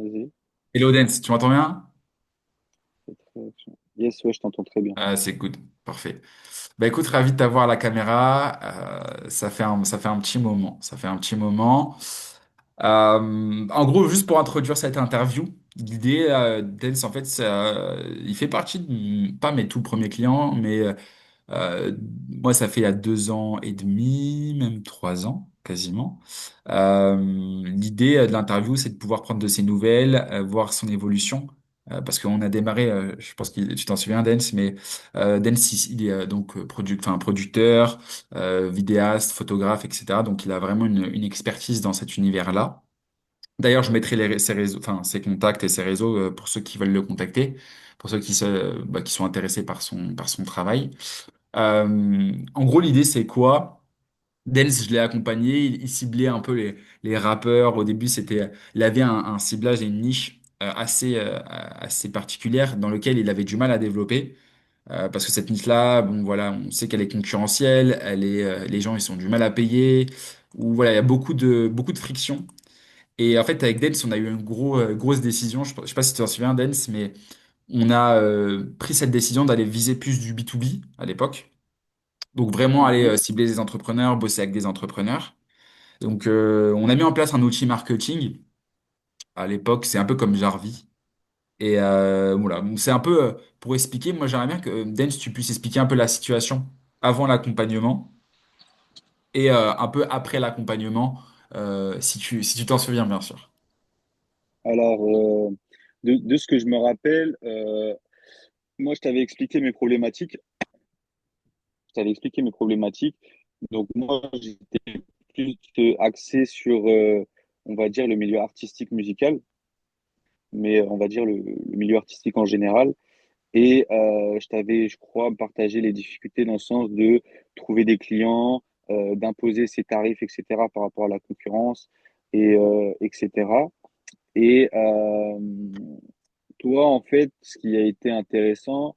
Vas-y. Hello Dance, tu m'entends bien? Yes, ouais, je t'entends très bien. Ah, c'est good, parfait. Bah écoute, ravi de t'avoir à la caméra. Ça fait un petit moment. Ça fait un petit moment. En gros, juste pour introduire cette interview, l'idée, Dance, en fait, il fait partie de, pas mes tout premiers clients, mais Euh, moi, ça fait il y a 2 ans et demi, même 3 ans, quasiment. L'idée de l'interview, c'est de pouvoir prendre de ses nouvelles, voir son évolution. Parce qu'on a démarré, je pense que tu t'en souviens, Dance, mais Dance, il est donc enfin, producteur, vidéaste, photographe, etc. Donc, il a vraiment une expertise dans cet univers-là. D'ailleurs, je mettrai ses réseaux, enfin, ses contacts et ses réseaux pour ceux qui veulent le contacter, pour ceux qui sont intéressés par son travail. En gros, l'idée, c'est quoi? Dels, je l'ai accompagné, il ciblait un peu les rappeurs. Au début, il avait un ciblage et une niche assez particulière dans lequel il avait du mal à développer. Parce que cette niche-là, bon, voilà, on sait qu'elle est concurrentielle, les gens, ils ont du mal à payer, ou voilà, il y a beaucoup de friction. Et en fait, avec Dens, on a eu une grosse décision. Je sais pas si tu t'en souviens, Dens, mais on a pris cette décision d'aller viser plus du B2B à l'époque. Donc vraiment aller Mhm. cibler des entrepreneurs, bosser avec des entrepreneurs. Donc on a mis en place un outil marketing. À l'époque, c'est un peu comme Jarvis. Et voilà, donc c'est un peu pour expliquer. Moi, j'aimerais bien que Dens, tu puisses expliquer un peu la situation avant l'accompagnement et un peu après l'accompagnement, si tu t'en souviens, bien sûr. Alors, de ce que je me rappelle, moi, je t'avais expliqué mes problématiques. Je t'avais expliqué mes problématiques. Donc, moi, j'étais plus axé sur, on va dire, le milieu artistique musical, mais on va dire le milieu artistique en général. Et je t'avais, je crois, partagé les difficultés dans le sens de trouver des clients, d'imposer ses tarifs, etc., par rapport à la concurrence, etc. Et toi, en fait, ce qui a été intéressant,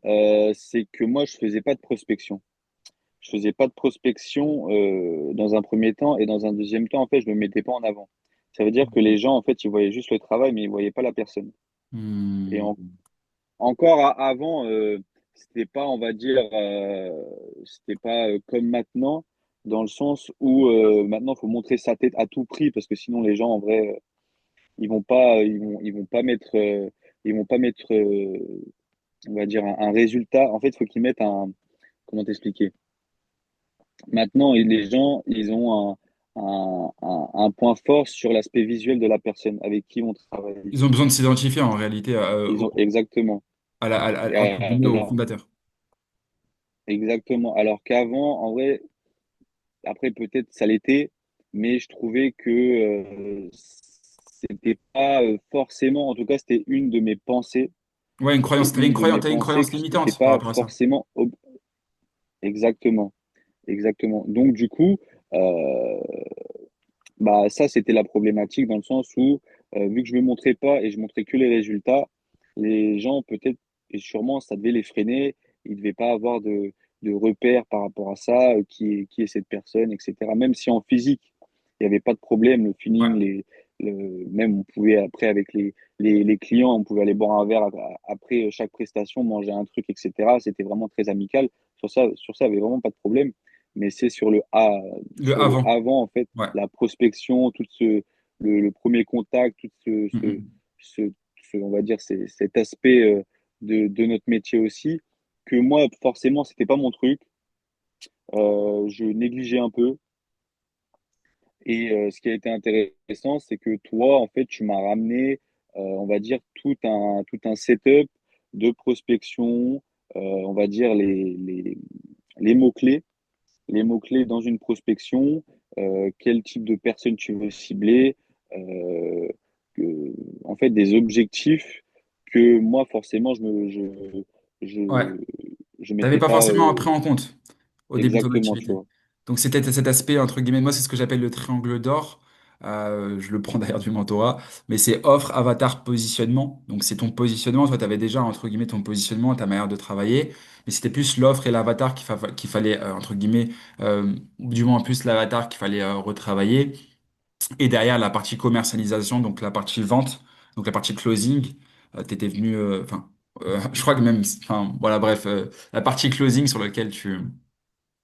c'est que moi, je faisais pas de prospection. Je faisais pas de prospection dans un premier temps, et dans un deuxième temps, en fait, je me mettais pas en avant. Ça veut dire que les gens, en fait, ils voyaient juste le travail, mais ils voyaient pas la personne. Et Hmm. encore avant, c'était pas, on va dire, c'était pas comme maintenant, dans le sens où maintenant, il faut montrer sa tête à tout prix, parce que sinon, les gens, en vrai, ils vont pas mettre, ils vont pas mettre, on va dire, un résultat. En fait, il faut qu'ils mettent un, comment t'expliquer? Maintenant, les gens, ils ont un point fort sur l'aspect visuel de la personne avec qui on travaille. Ils ont besoin de s'identifier en réalité Ils ont exactement. entre guillemets, au Alors, fondateur. exactement. Alors qu'avant, en vrai, après peut-être ça l'était, mais je trouvais que c'était pas forcément, en tout cas, c'était une de mes pensées. Ouais, une C'était croyance, une de mes t'avais une pensées croyance que c'était limitante par pas rapport à ça. forcément exactement, exactement. Donc du coup, euh, bah ça c'était la problématique dans le sens où vu que je me montrais pas et je montrais que les résultats, les gens peut-être et sûrement ça devait les freiner, ils devaient pas avoir de repères par rapport à ça, qui est cette personne, etc. Même si en physique il n'y avait pas de problème, le Ouais. feeling, même on pouvait après avec les clients, on pouvait aller boire un verre après chaque prestation, manger un truc, etc. C'était vraiment très amical. Sur ça, il n'y avait vraiment pas de problème. Mais c'est Le sur le avant. avant, en fait, Ouais. la prospection, le premier contact, tout Mm. ce, on va dire, cet aspect de notre métier aussi, que moi, forcément, c'était pas mon truc. Je négligeais un peu. Et ce qui a été intéressant, c'est que toi, en fait, tu m'as ramené, on va dire, tout un setup de prospection, on va dire les mots-clés. Les mots-clés dans une prospection, quel type de personne tu veux cibler, euh, en fait, des objectifs que moi, forcément, Ouais. je, je T'avais mettais pas pas forcément pris en compte au début de ton exactement, tu activité. vois. Donc c'était cet aspect, entre guillemets, moi c'est ce que j'appelle le triangle d'or. Je le prends d'ailleurs du mentorat, mais c'est offre, avatar, positionnement. Donc c'est ton positionnement. Toi, tu avais déjà, entre guillemets, ton positionnement, ta manière de travailler, mais c'était plus l'offre et l'avatar qu'il fallait, entre guillemets, ou du moins plus l'avatar qu'il fallait retravailler. Et derrière, la partie commercialisation, donc la partie vente, Donc la partie closing, t'étais venu, enfin, je crois que même, enfin, voilà, bref, la partie closing sur laquelle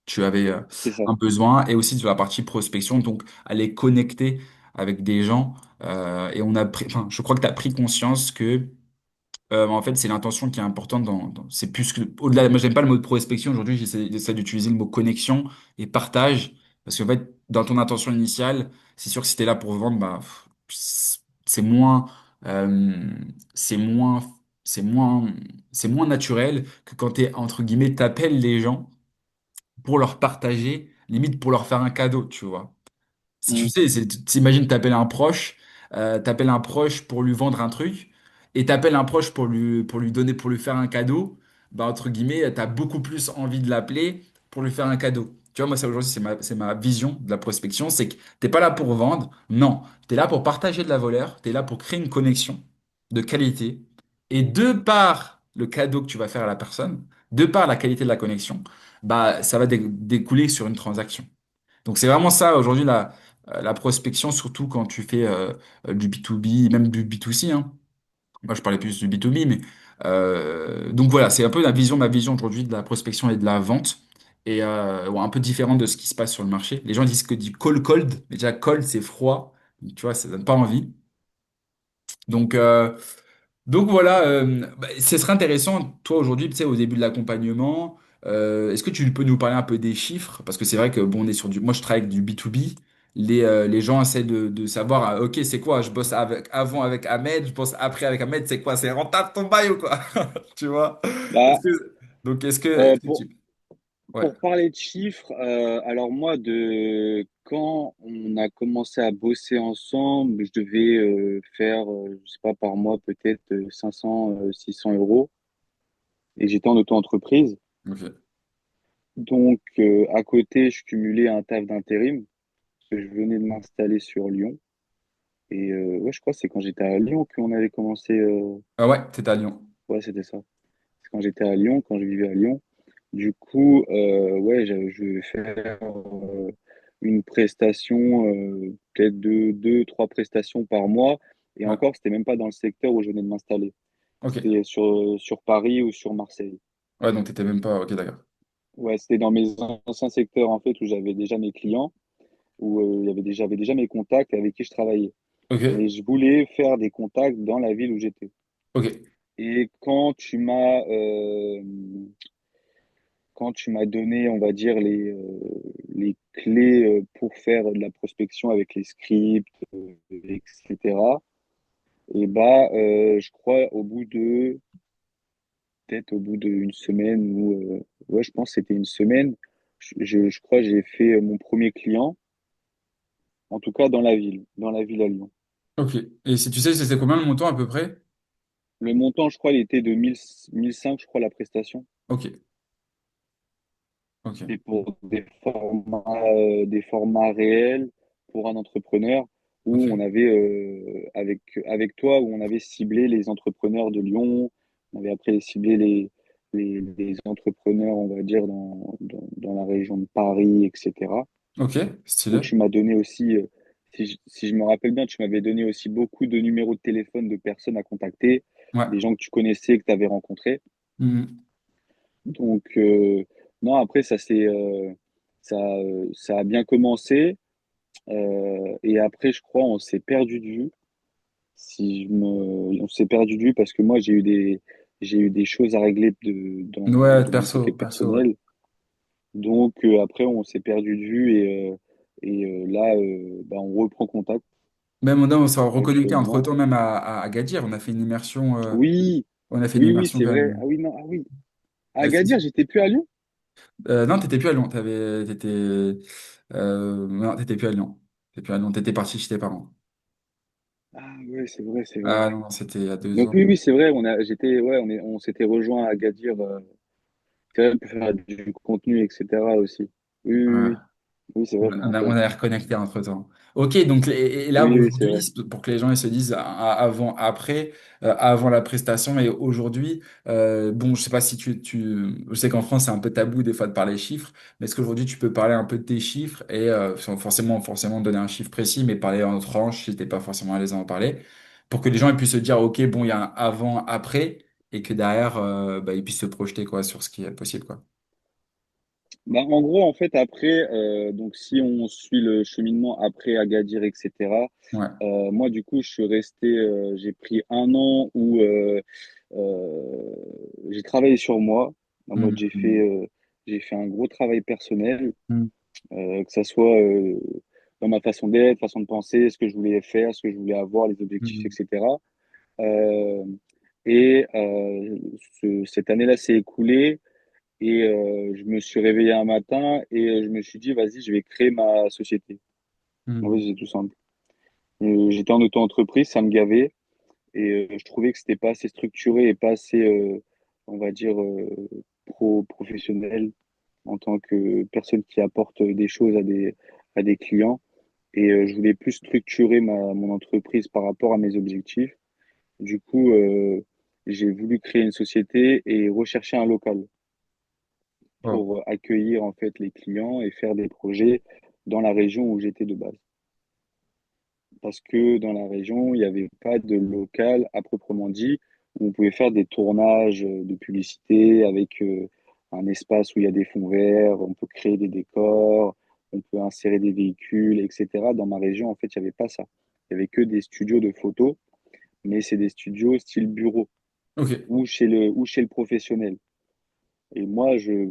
tu avais c'est ça. un besoin et aussi sur la partie prospection, donc aller connecter avec des gens. Et on a pris, enfin, je crois que tu as pris conscience que en fait, c'est l'intention qui est importante c'est plus que, au-delà, moi, j'aime pas le mot de prospection. Aujourd'hui, j'essaie d'utiliser le mot connexion et partage. Parce qu'en fait, dans ton intention initiale, c'est sûr que si t'es là pour vendre, bah, c'est moins, euh, c'est moins, c'est moins, c'est moins naturel que quand entre guillemets, t'appelles les gens pour leur partager, limite pour leur faire un cadeau, tu vois. Si tu Mm. sais, t'imagines, t'appelles un proche pour lui vendre un truc, et t'appelles un proche pour lui donner, pour lui faire un cadeau, bah, entre guillemets, t'as beaucoup plus envie de l'appeler pour lui faire un cadeau. Tu vois, moi, ça aujourd'hui, c'est ma vision de la prospection, c'est que t'es pas là pour vendre, non, t'es là pour partager de la valeur, t'es là pour créer une connexion de qualité, et de par le cadeau que tu vas faire à la personne, de par la qualité de la connexion, bah, ça va découler sur une transaction. Donc c'est vraiment ça aujourd'hui la prospection, surtout quand tu fais du B2B, même du B2C, hein. Moi je parlais plus du B2B, mais donc voilà, c'est un peu ma vision aujourd'hui de la prospection et de la vente. Et ouais, un peu différente de ce qui se passe sur le marché. Les gens disent que du cold, mais déjà cold c'est froid, donc, tu vois, ça donne pas envie. Donc, donc voilà, bah, ce serait intéressant, toi aujourd'hui, tu sais, au début de l'accompagnement, est-ce que tu peux nous parler un peu des chiffres? Parce que c'est vrai que bon, on est sur moi je travaille avec du B2B, les gens essaient de savoir, ok, c'est quoi, je bosse avant avec Ahmed, je bosse après avec Ahmed, c'est quoi, c'est rentable ton bail ou quoi? Tu vois? Bah, Donc euh, est-ce que pour, tu... Ouais, pour parler de chiffres, alors moi, quand on a commencé à bosser ensemble, je devais faire, je sais pas, par mois peut-être 500, 600 euros. Et j'étais en auto-entreprise. ok, Donc, à côté, je cumulais un taf d'intérim, parce que je venais de m'installer sur Lyon. Et ouais, je crois que c'est quand j'étais à Lyon qu'on avait commencé. ah ouais, t'es à Lyon. Ouais, c'était ça. C'est quand j'étais à Lyon, quand je vivais à Lyon. Du coup, ouais, je vais faire une prestation, peut-être trois prestations par mois. Et Ouais, encore, c'était même pas dans le secteur où je venais de m'installer. ok. C'était sur Paris ou sur Marseille. Ouais, donc t'étais même pas, ok, d'accord. Ouais, c'était dans mes anciens secteurs, en fait, où j'avais déjà mes clients, où j'avais déjà mes contacts avec qui je travaillais. Mais Ok, je voulais faire des contacts dans la ville où j'étais. ok, Et quand tu m'as donné, on va dire, les clés pour faire de la prospection avec les scripts, etc., et bah, je crois peut-être au bout d'une semaine ou, ouais, je pense que c'était une semaine, je crois que j'ai fait mon premier client, en tout cas dans la ville à Lyon. ok. Et si tu sais, c'était combien le montant à peu près? Le montant, je crois, il était de 1005, je crois, la prestation. Ok, ok. C'était pour des formats réels pour un entrepreneur où on Ok. avait, avec toi, où on avait ciblé les entrepreneurs de Lyon, on avait après ciblé les entrepreneurs, on va dire, dans la région de Paris, etc. Ok, Où stylé. tu m'as donné aussi, si je me rappelle bien, tu m'avais donné aussi beaucoup de numéros de téléphone de personnes à contacter, Ouais. des gens que tu connaissais, que tu avais rencontrés. Mhm. Donc, non, après, ça a bien commencé. Et après, je crois, on s'est perdu de vue. On s'est perdu de vue parce que moi, j'ai eu des choses à régler Ouais, de mon côté perso, ouais. personnel. Donc, après, on s'est perdu de vue là, bah, on reprend contact Même on s'est reconnecté actuellement. entre-temps même à Agadir. On a fait une immersion. Oui, On a fait une oui, immersion c'est quand vrai. même. Ah oui, non, ah oui. À Si, Agadir, si. j'étais plus à Lyon. Non, t'étais plus à Lyon. Non, t'étais plus à Lyon. T'étais plus à Lyon. T'étais parti chez tes parents. Ah ouais, c'est vrai, c'est vrai. Ah non, c'était il y a deux Donc ans. oui, oui, c'est vrai, on s'était rejoint à Agadir, c'est vrai, pour faire du contenu, etc. aussi. Oui, oui, Ouais. oui, oui, c'est vrai, je me On rappelle. a reconnecté entre-temps. Ok, donc et là Oui, oui, c'est aujourd'hui, vrai. pour que les gens ils se disent avant, après, avant la prestation et aujourd'hui, bon, je sais pas si je sais qu'en France c'est un peu tabou des fois de parler chiffres, mais est-ce qu'aujourd'hui tu peux parler un peu de tes chiffres et sans forcément donner un chiffre précis, mais parler en tranche si t'es pas forcément à l'aise à en parler, pour que les gens ils puissent se dire, OK, bon, il y a un avant, après, et que derrière, bah, ils puissent se projeter quoi, sur ce qui est possible, quoi. Bah, en gros, en fait, après, donc si on suit le cheminement après Agadir, etc., Ouais. moi, du coup, je suis resté, j'ai pris un an où euh, j'ai travaillé sur moi. En mode, Mhm. j'ai fait un gros travail personnel, Mhm. que ça soit dans ma façon d'être, façon de penser, ce que je voulais faire, ce que je voulais avoir, les objectifs, Mhm. etc. Euh, et cette année-là s'est écoulée. Et je me suis réveillé un matin et je me suis dit, vas-y, je vais créer ma société. En fait, Mhm. c'est tout simple. J'étais en auto-entreprise, ça me gavait et je trouvais que c'était pas assez structuré et pas assez, on va dire, professionnel en tant que personne qui apporte des choses à des clients. Et je voulais plus structurer mon entreprise par rapport à mes objectifs. Du coup, j'ai voulu créer une société et rechercher un local Wow. pour accueillir en fait les clients et faire des projets dans la région où j'étais de base. Parce que dans la région, il n'y avait pas de local à proprement dit où on pouvait faire des tournages de publicité avec un espace où il y a des fonds verts, on peut créer des décors, on peut insérer des véhicules, etc. Dans ma région, en fait, il n'y avait pas ça. Il n'y avait que des studios de photos, mais c'est des studios style bureau OK. ou chez le professionnel. Et moi, je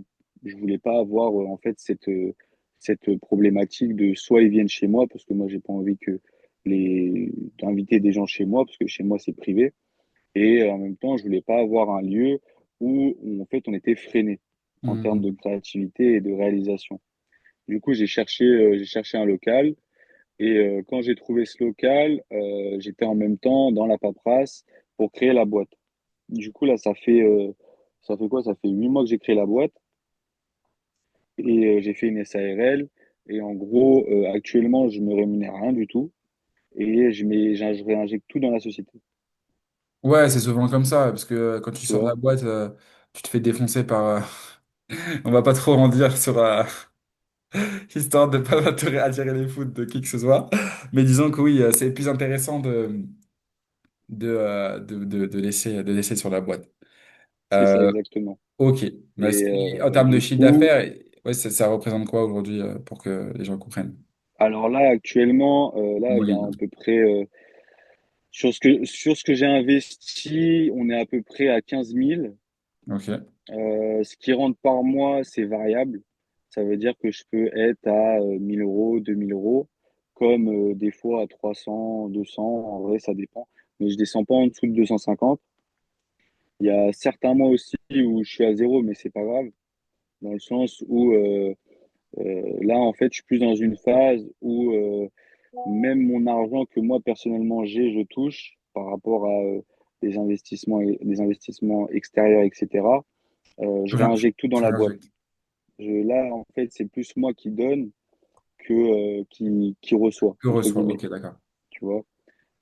voulais pas avoir en fait cette problématique de soit ils viennent chez moi parce que moi j'ai pas envie que les d'inviter des gens chez moi parce que chez moi c'est privé et en même temps je voulais pas avoir un lieu où en fait on était freiné en termes de Mhm. créativité et de réalisation. Du coup, j'ai cherché un local et quand j'ai trouvé ce local, j'étais en même temps dans la paperasse pour créer la boîte. Du coup là, ça fait quoi? Ça fait 8 mois que j'ai créé la boîte. Et j'ai fait une SARL. Et en gros, actuellement, je me rémunère rien du tout. Et je réinjecte tout dans la société. Ouais, c'est souvent comme ça, parce que quand tu Tu sors de la vois? boîte, tu te fais défoncer par... on va pas trop en dire sur... histoire de pas attirer les foudres de qui que ce soit. Mais disons que oui, c'est plus intéressant de laisser sur la boîte. C'est ça Euh, exactement. ok. Mais en termes de Du chiffre coup, d'affaires, ouais, ça représente quoi aujourd'hui pour que les gens comprennent? alors là, actuellement, En là, il y a à moyenne. peu près, sur ce que j'ai investi, on est à peu près à 15 000. Ok. Ce qui rentre par mois, c'est variable. Ça veut dire que je peux être à 1 000 euros, 2 000 euros, comme des fois à 300, 200. En vrai, ça dépend. Mais je descends pas en dessous de 250. Il y a certains mois aussi où je suis à zéro, mais c'est pas grave, dans le sens où là, en fait, je suis plus dans une phase où même mon argent que moi personnellement j'ai, je touche par rapport à des investissements extérieurs, etc. Je réinjecte tout dans Tu la boîte. réinjectes. Là, en fait, c'est plus moi qui donne que qui reçoit, Que entre reçoit. guillemets, Ok, d'accord. tu vois.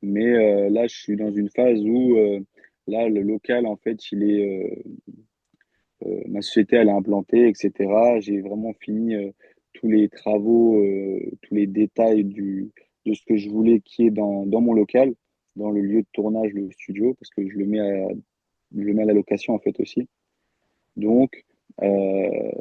Mais là, je suis dans une phase où là, le local, en fait, ma société, elle est implantée, etc. J'ai vraiment fini tous les travaux, tous les détails de ce que je voulais qui est dans mon local, dans le lieu de tournage, le studio, parce que je le mets à la location, en fait, aussi. Donc, euh,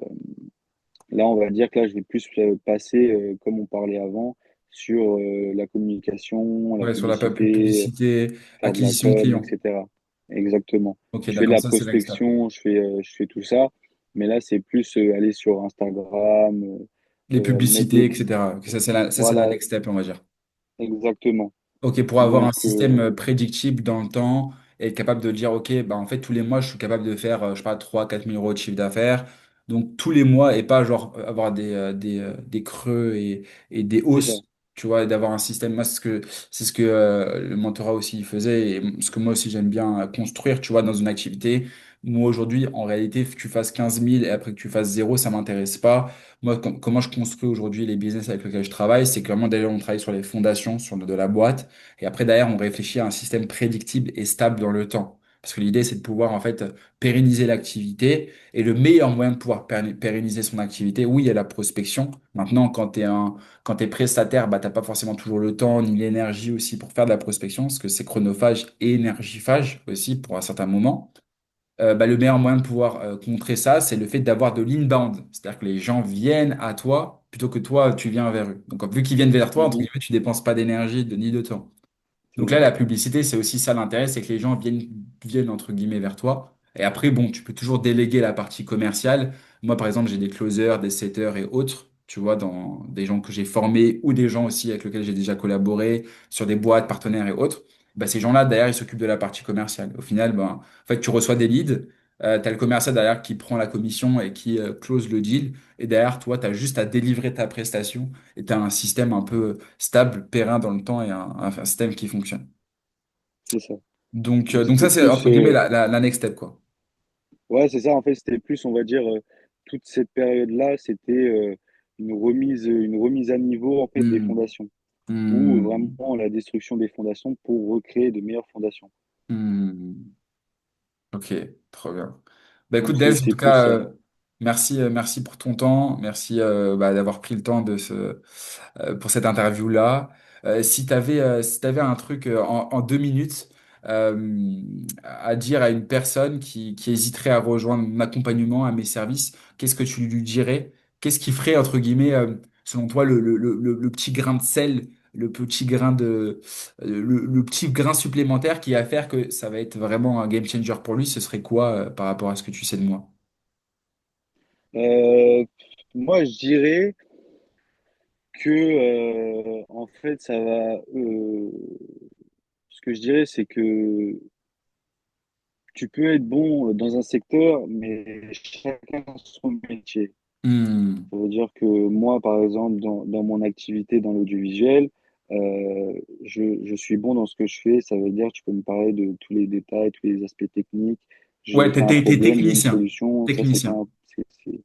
là, on va dire que là, je vais plus passer, comme on parlait avant, sur la communication, la Ouais, sur la publicité, publicité, faire de la acquisition com, client. etc. Exactement. Ok, Je fais de d'accord, la ça c'est next step. prospection, je fais tout ça, mais là, c'est plus aller sur Instagram, Les mettre publicités, des... etc. Ok, ça, c'est la Voilà, next step, on va dire. exactement. Ok, pour avoir un Donc, système prédictible dans le temps et être capable de dire, ok, bah en fait, tous les mois, je suis capable de faire, je sais pas, 3 4 000 euros de chiffre d'affaires. Donc, tous les mois, et pas genre avoir des creux et des c'est ça, hausses, tu vois, et d'avoir un système. Moi, c'est ce que le mentorat aussi faisait et ce que moi aussi j'aime bien construire, tu vois, dans une activité. Moi, aujourd'hui, en réalité, que tu fasses 15 000 et après que tu fasses zéro, ça m'intéresse pas. Moi, comment je construis aujourd'hui les business avec lesquels je travaille, c'est que vraiment, déjà, on travaille sur les fondations de la boîte. Et après, derrière, on réfléchit à un système prédictible et stable dans le temps. Parce que l'idée, c'est de pouvoir en fait pérenniser l'activité. Et le meilleur moyen de pouvoir pérenniser son activité, oui, il y a la prospection. Maintenant, quand tu es prestataire, bah, tu n'as pas forcément toujours le temps ni l'énergie aussi pour faire de la prospection, parce que c'est chronophage et énergifage aussi pour un certain moment. Bah, le meilleur moyen de pouvoir contrer ça, c'est le fait d'avoir de l'inbound. C'est-à-dire que les gens viennent à toi plutôt que toi, tu viens vers eux. Donc, vu qu'ils viennent vers toi, entre Mhm. guillemets, tu dépenses pas d'énergie ni de temps. C'est Donc là, vrai. la publicité, c'est aussi ça l'intérêt, c'est que les gens viennent entre guillemets vers toi. Et après, bon, tu peux toujours déléguer la partie commerciale. Moi, par exemple, j'ai des closers, des setters et autres, tu vois, dans des gens que j'ai formés ou des gens aussi avec lesquels j'ai déjà collaboré sur des boîtes, partenaires et autres. Bah, ces gens-là, d'ailleurs, ils s'occupent de la partie commerciale. Au final, ben, en fait, tu reçois des leads, tu as le commercial derrière qui prend la commission et qui close le deal. Et derrière, toi, tu as juste à délivrer ta prestation et tu as un système un peu stable, périn dans le temps et un système qui fonctionne. C'est ça. Donc C'était ça, c'est plus, entre guillemets la next step, quoi. ouais, c'est ça. En fait, c'était plus, on va dire, toute cette période-là, c'était une remise à niveau en fait des Hmm. fondations, ou Hmm. vraiment la destruction des fondations pour recréer de meilleures fondations. Hmm. Ok, trop bien. Bah Donc écoute, Des, en c'est tout plus cas, ça. merci pour ton temps, merci bah, d'avoir pris le temps pour cette interview-là. Si t'avais un truc en 2 minutes à dire à une personne qui hésiterait à rejoindre mon accompagnement, à mes services, qu'est-ce que tu lui dirais? Qu'est-ce qui ferait, entre guillemets, selon toi, le petit grain de sel, le petit grain supplémentaire qui va faire que ça va être vraiment un game changer pour lui, ce serait quoi par rapport à ce que tu sais de moi? Euh, Moi, je dirais que en fait, ça va. Ce que je dirais, c'est que tu peux être bon dans un secteur, mais chacun son métier. Hmm. Ça veut dire que moi, par exemple, dans mon activité dans l'audiovisuel, je suis bon dans ce que je fais. Ça veut dire que tu peux me parler de tous les détails, tous les aspects techniques. Ouais, Tu as un t'es problème, j'ai une technicien. solution. Ça, c'est pas Technicien. c'est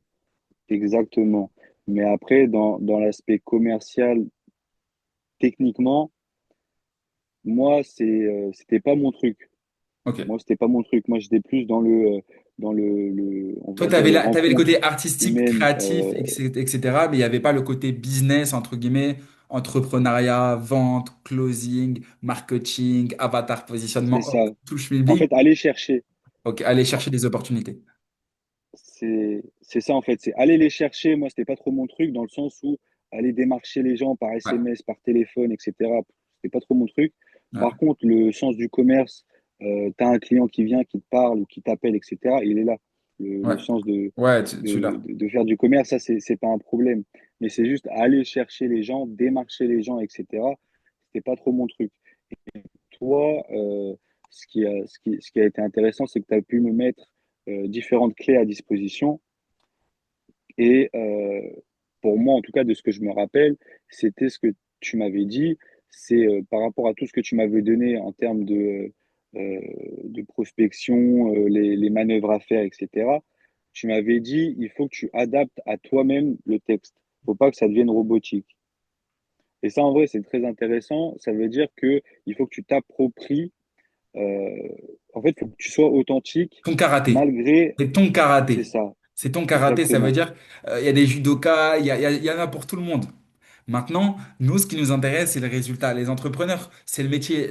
exactement. Mais après, dans l'aspect commercial, techniquement, moi, c'était pas mon truc. Ok. Moi, c'était pas mon truc. Moi, j'étais plus on Toi, va dire, les t'avais le rencontres côté artistique, humaines. créatif, etc. Mais il n'y avait pas le côté business, entre guillemets, entrepreneuriat, vente, closing, marketing, avatar, C'est positionnement, ça. tout le En schmilblick. fait, aller chercher. Ok, aller chercher des opportunités. C'est ça, en fait. C'est aller les chercher. Moi, c'était pas trop mon truc, dans le sens où aller démarcher les gens par Ouais, SMS, par téléphone, etc. C'était pas trop mon truc. Par ouais, contre, le sens du commerce, tu as un client qui vient, qui te parle ou qui t'appelle, etc. Il est là. Le ouais. sens Ouais, tu l'as. de faire du commerce, ça, c'est pas un problème. Mais c'est juste aller chercher les gens, démarcher les gens, etc. C'était pas trop mon truc. Toi, ce qui a été intéressant, c'est que tu as pu me mettre différentes clés à disposition. Et pour moi, en tout cas, de ce que je me rappelle, c'était ce que tu m'avais dit. C'est par rapport à tout ce que tu m'avais donné en termes de prospection, les manœuvres à faire, etc. Tu m'avais dit, il faut que tu adaptes à toi-même le texte. Il faut pas que ça devienne robotique. Et ça, en vrai, c'est très intéressant. Ça veut dire que il faut que tu t'appropries. euh, En fait, il faut que tu sois authentique Ton karaté. malgré. C'est ton C'est karaté. ça, C'est ton karaté, ça veut exactement. dire, il y a des judokas, il y en a pour tout le monde. Maintenant, nous, ce qui nous intéresse, c'est le résultat. Les entrepreneurs, c'est le métier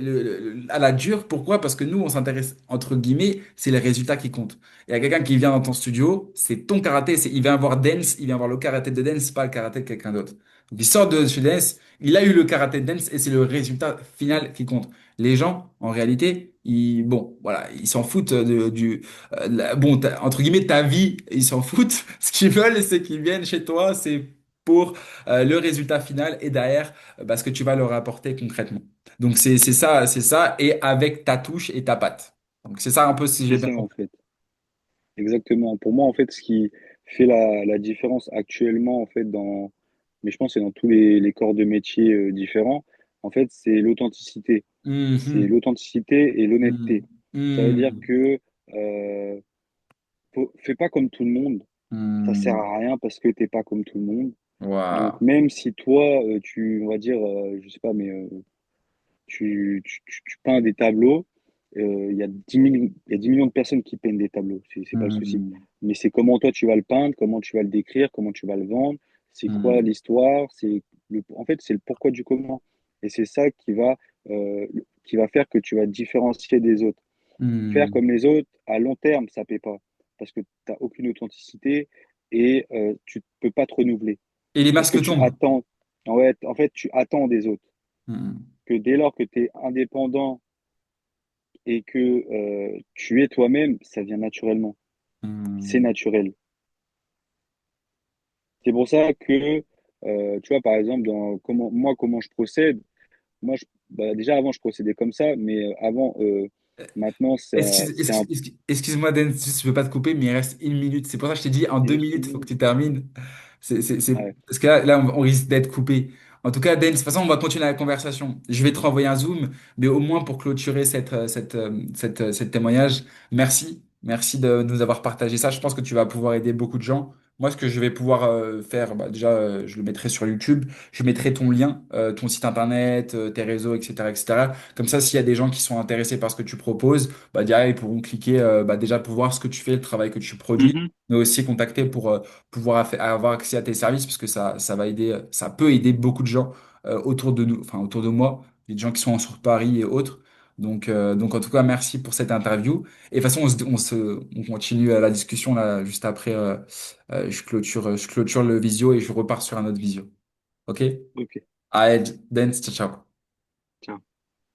à la dure. Pourquoi? Parce que nous, on s'intéresse, entre guillemets, c'est les résultats qui comptent. Il y a quelqu'un qui vient dans ton studio, c'est ton karaté, il vient voir Dance, il vient voir le karaté de Dance, pas le karaté de quelqu'un d'autre. Donc, il sort de chez Dance, il a eu le karaté de Dance et c'est le résultat final qui compte. Les gens, en réalité, bon, voilà, ils s'en foutent bon, entre guillemets, ta vie, ils s'en foutent. Ce qu'ils veulent, c'est qu'ils viennent chez toi, c'est pour le résultat final et derrière bah, ce que tu vas leur apporter concrètement. Donc c'est ça et avec ta touche et ta patte. Donc c'est ça un peu si C'est j'ai bien ça, en compris. fait. Exactement. Pour moi, en fait, ce qui fait la différence actuellement, en fait, mais je pense que c'est dans tous les corps de métier différents, en fait, c'est l'authenticité. C'est Mhm. l'authenticité et l'honnêteté. Mhm. Ça veut dire Mhm. que euh, fais pas comme tout le monde. Ça sert Mhm. à rien parce que t'es pas comme tout le monde. Donc, Waouh. même si toi, on va dire, je sais pas, mais tu peins des tableaux, Il y a 10 000, il y a 10 millions de personnes qui peignent des tableaux, c'est pas le souci. Hmm. Mais c'est comment toi tu vas le peindre, comment tu vas le décrire, comment tu vas le vendre, c'est quoi Hmm. l'histoire, en fait, c'est le pourquoi du comment. Et c'est ça qui va faire que tu vas te différencier des autres. Faire Hmm. comme les autres, à long terme, ça paie pas. Parce que tu n'as aucune authenticité et tu ne peux pas te renouveler. Et les Parce que masques tu tombent. attends, ouais, en fait, tu attends des autres. Hmm. Que dès lors que tu es indépendant et que tu es toi-même, ça vient naturellement. C'est Hmm. naturel. C'est pour ça que, tu vois, par exemple, comment je procède, bah, déjà avant, je procédais comme ça, mais maintenant, c'est un. Excuse-moi, Dan, je veux pas te couper, mais il reste 1 minute. C'est pour ça que je t'ai dit en 2 minutes, il faut que tu termines. Ouais. Parce que là, on risque d'être coupé. En tout cas, Dan, de toute façon, on va continuer la conversation. Je vais te renvoyer un Zoom, mais au moins pour clôturer cette témoignage, merci. Merci de nous avoir partagé ça. Je pense que tu vas pouvoir aider beaucoup de gens. Moi, ce que je vais pouvoir faire, bah, déjà, je le mettrai sur YouTube. Je mettrai ton lien, ton site internet, tes réseaux, etc., etc. Comme ça, s'il y a des gens qui sont intéressés par ce que tu proposes, bah, derrière, ils pourront cliquer bah, déjà pour voir ce que tu fais, le travail que tu produis, Mhm. mais aussi contacter pour pouvoir avoir accès à tes services, parce que ça va aider, ça peut aider beaucoup de gens autour de nous, enfin autour de moi, des gens qui sont sur Paris et autres. Donc en tout cas, merci pour cette interview. Et de toute façon, on continue la discussion là, juste après. Je clôture le visio et je repars sur un autre visio. OK? Ok. Allez, Dance, ciao, ciao.